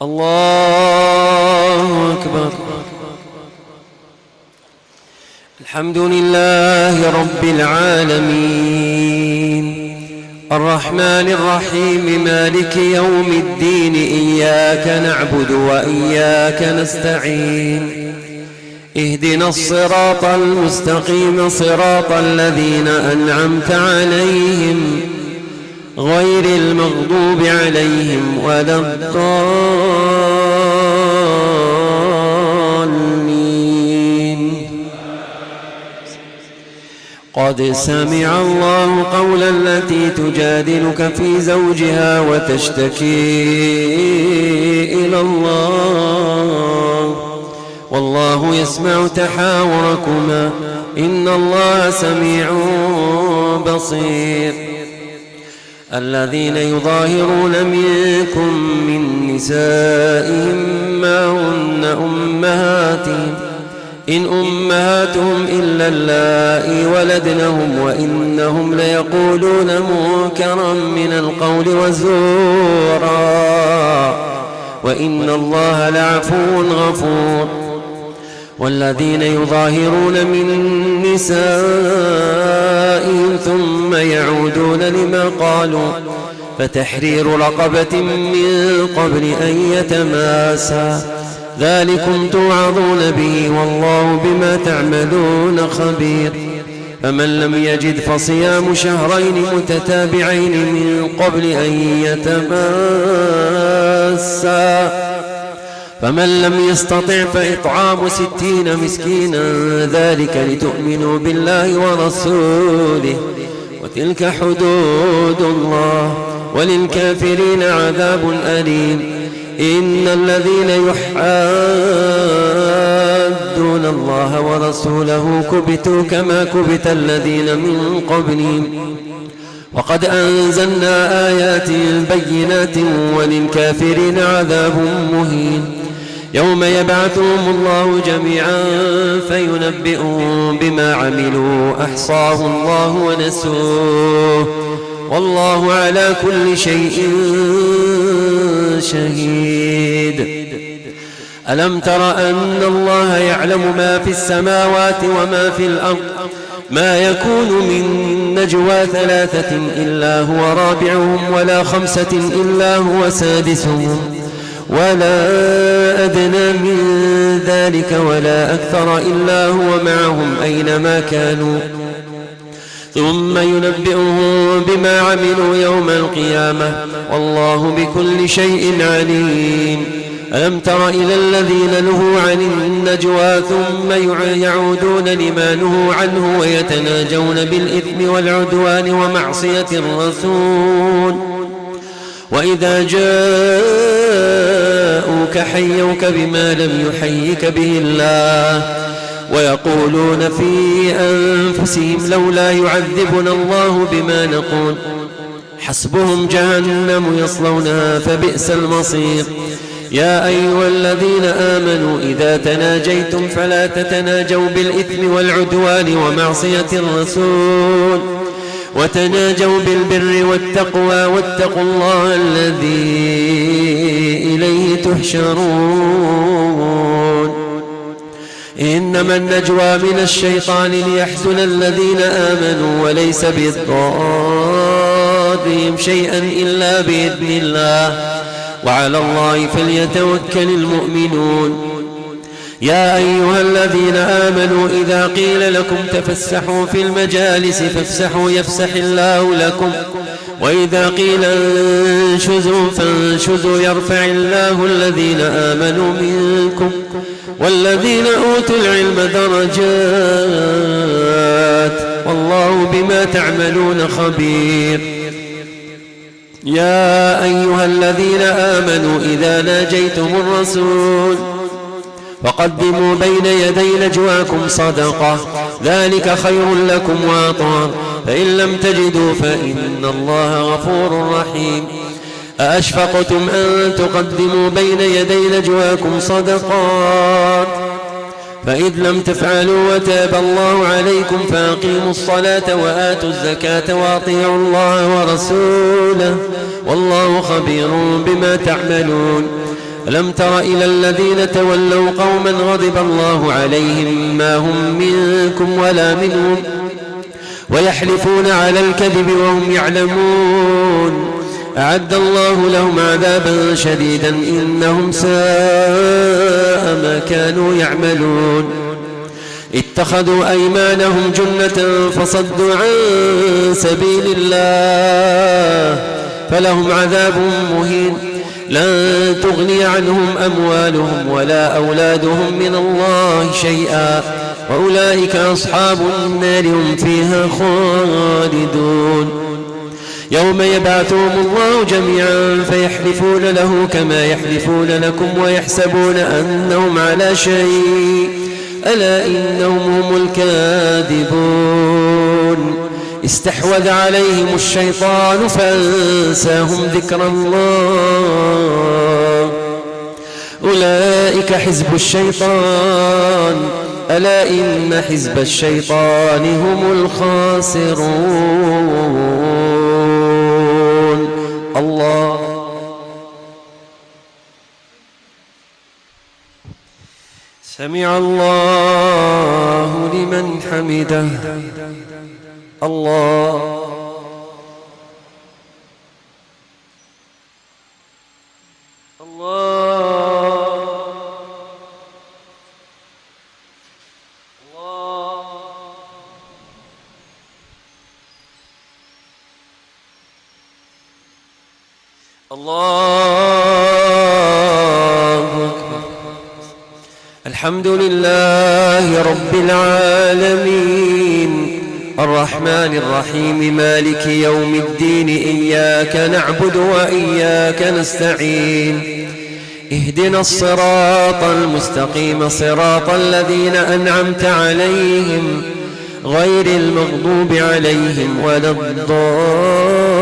الله أكبر. الحمد لله رب العالمين الرحمن الرحيم مالك يوم الدين إياك نعبد وإياك نستعين اهدنا الصراط المستقيم صراط الذين أنعمت عليهم غير المغضوب عليهم ولا الضالين. قد سمع الله قول التي تجادلك في زوجها وتشتكي إلى الله والله يسمع تحاوركما إن الله سميع بصير. الذين يظاهرون منكم من نسائهم ما هن أمهاتهم إن أمهاتهم إلا اللائي ولدنهم وإنهم ليقولون منكرا من القول وزورا وإن الله لعفو غفور. والذين يظاهرون من نسائهم ثم يعودون لما قالوا فتحرير رقبة من قبل أن يتماسا ذلكم توعظون به والله بما تعملون خبير. فمن لم يجد فصيام شهرين متتابعين من قبل أن يتماسا فمن لم يستطع فإطعام 60 مسكينا ذلك لتؤمنوا بالله ورسوله وتلك حدود الله وللكافرين عذاب أليم. إن الذين يحادون الله ورسوله كبتوا كما كبت الذين من قبلهم وقد أنزلنا آيات بينات وللكافرين عذاب مهين. يوم يبعثهم الله جميعا فينبئهم بما عملوا أحصاه الله ونسوه والله على كل شيء شهيد. ألم تر أن الله يعلم ما في السماوات وما في الأرض ما يكون من نجوى 3 إلا هو رابعهم ولا 5 إلا هو سادسهم ولا أدنى من ذلك ولا أكثر إلا هو معهم أينما كانوا ثم ينبئهم بما عملوا يوم القيامة والله بكل شيء عليم. ألم تر إلى الذين نهوا عن النجوى ثم يعودون لما نهوا عنه ويتناجون بالإثم والعدوان ومعصية الرسول وإذا جاءوك حيوك بما لم يحيك به الله ويقولون في أنفسهم لولا يعذبنا الله بما نقول حسبهم جهنم يصلونها فبئس المصير. يا أيها الذين آمنوا إذا تناجيتم فلا تتناجوا بالإثم والعدوان ومعصية الرسول وتناجوا بالبر والتقوى واتقوا الله الذي إليه تحشرون. إنما النجوى من الشيطان ليحزن الذين آمنوا وليس بضارهم شيئا إلا بإذن الله وعلى الله فليتوكل المؤمنون. يا أيها الذين آمنوا إذا قيل لكم تفسحوا في المجالس فافسحوا يفسح الله لكم وإذا قيل انشزوا فانشزوا يرفع الله الذين آمنوا منكم والذين أوتوا العلم درجات والله بما تعملون خبير. يا أيها الذين آمنوا إذا ناجيتم الرسول فقدموا بين يدي نجواكم صدقة ذلك خير لكم وأطهر فإن لم تجدوا فإن الله غفور رحيم. أأشفقتم أن تقدموا بين يدي نجواكم صدقات فإذ لم تفعلوا وتاب الله عليكم فأقيموا الصلاة وآتوا الزكاة وأطيعوا الله ورسوله والله خبير بما تعملون. ألم تر إلى الذين تولوا قوما غضب الله عليهم ما هم منكم ولا منهم ويحلفون على الكذب وهم يعلمون أعد الله لهم عذابا شديدا إنهم ساء ما كانوا يعملون اتخذوا أيمانهم جنة فصدوا عن سبيل الله فلهم عذاب مهين لن تغني عنهم أموالهم ولا أولادهم من الله شيئا وأولئك أصحاب النار هم فيها خالدون يوم يبعثهم الله جميعا فيحلفون له كما يحلفون لكم ويحسبون أنهم على شيء ألا إنهم هم الكاذبون استحوذ عليهم الشيطان فأنساهم ذكر الله أولئك حزب الشيطان ألا إن حزب الشيطان هم الخاسرون الله سمع الله لمن حمده الله الحمد لله رب العالمين الرحمن الرحيم مالك يوم الدين إياك نعبد وإياك نستعين اهدنا الصراط المستقيم صراط الذين أنعمت عليهم غير المغضوب عليهم ولا الضالين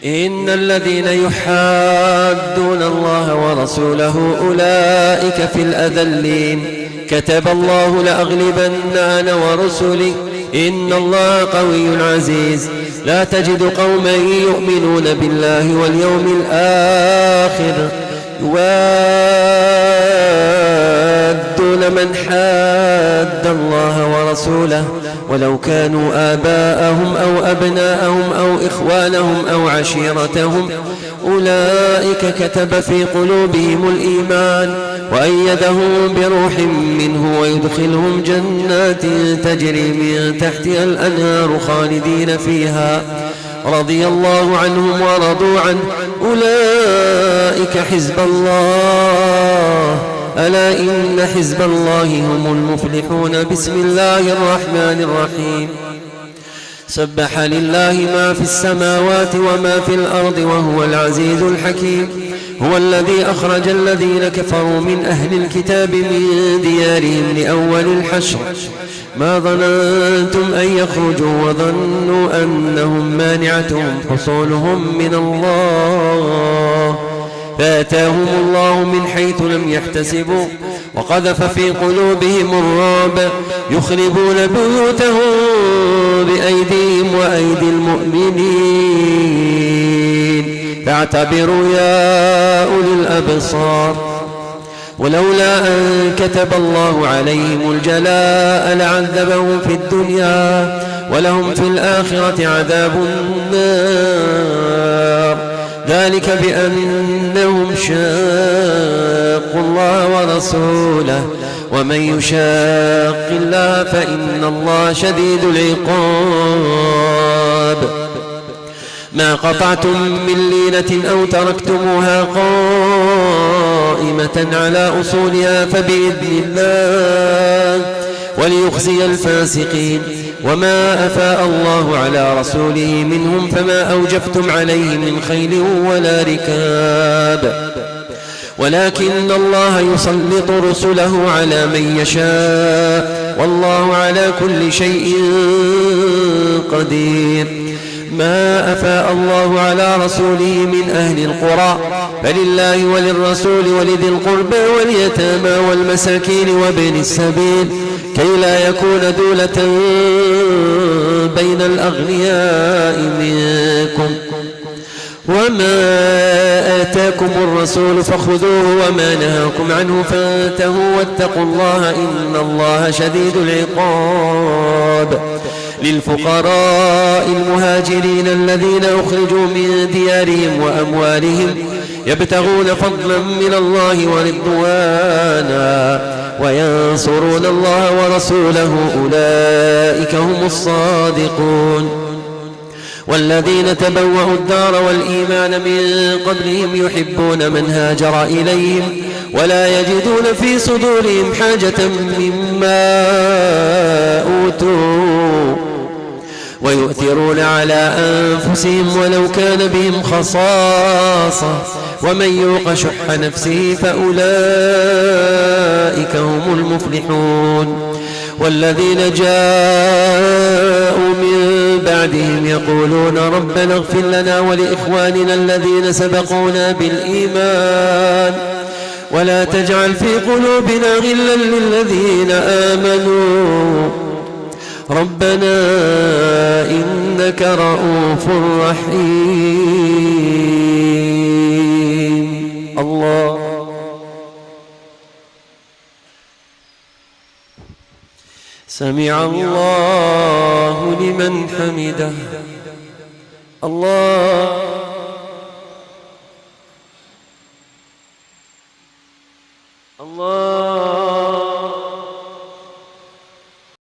إن الذين يحادون الله ورسوله أولئك في الأذلين كتب الله لأغلبن أنا ورسلي إن الله قوي عزيز لا تجد قوما يؤمنون بالله واليوم الآخر يوادون من حاد الله ورسوله ولو كانوا آباءهم أو أبناءهم أو إخوانهم أو عشيرتهم أولئك كتب في قلوبهم الإيمان وأيدهم بروح منه ويدخلهم جنات تجري من تحتها الأنهار خالدين فيها رضي الله عنهم ورضوا عنه أولئك حزب الله ألا إن حزب الله هم المفلحون بسم الله الرحمن الرحيم سبح لله ما في السماوات وما في الأرض وهو العزيز الحكيم هو الذي أخرج الذين كفروا من أهل الكتاب من ديارهم لأول الحشر ما ظننتم أن يخرجوا وظنوا أنهم مانعتهم حصولهم من الله فآتاهم الله من حيث لم يحتسبوا وقذف في قلوبهم الرعب يخربون بيوتهم بأيديهم وأيدي المؤمنين فاعتبروا يا أولي الأبصار ولولا أن كتب الله عليهم الجلاء لعذبهم في الدنيا ولهم في الآخرة عذاب النار ذلك بأنهم شاقوا الله ورسوله ومن يشاق الله فإن الله شديد العقاب ما قطعتم من لينة أو تركتموها قائمة على أصولها فبإذن الله وليخزي الفاسقين وما أفاء الله على رسوله منهم فما أوجفتم عليه من خيل ولا ركاب ولكن الله يسلط رسله على من يشاء والله على كل شيء قدير ما أفاء الله على رسوله من أهل القرى فلله وللرسول ولذي القربى واليتامى والمساكين وابن السبيل كي لا يكون دولة بين الأغنياء منكم وما آتاكم الرسول فخذوه وما نهاكم عنه فانتهوا واتقوا الله إن الله شديد العقاب. للفقراء المهاجرين الذين أخرجوا من ديارهم وأموالهم يبتغون فضلا من الله ورضوانا وينصرون الله ورسوله أولئك هم الصادقون. والذين تبوأوا الدار والإيمان من قبلهم يحبون من هاجر إليهم ولا يجدون في صدورهم حاجة مما أوتوا ويؤثرون على أنفسهم ولو كان بهم خصاصة ومن يوق شح نفسه فأولئك هم المفلحون. والذين جاءوا من بعدهم يقولون ربنا اغفر لنا ولإخواننا الذين سبقونا بالإيمان ولا تجعل في قلوبنا غلا للذين آمنوا ربنا إنك رؤوف رحيم. الله سمع الله لمن حمده. الله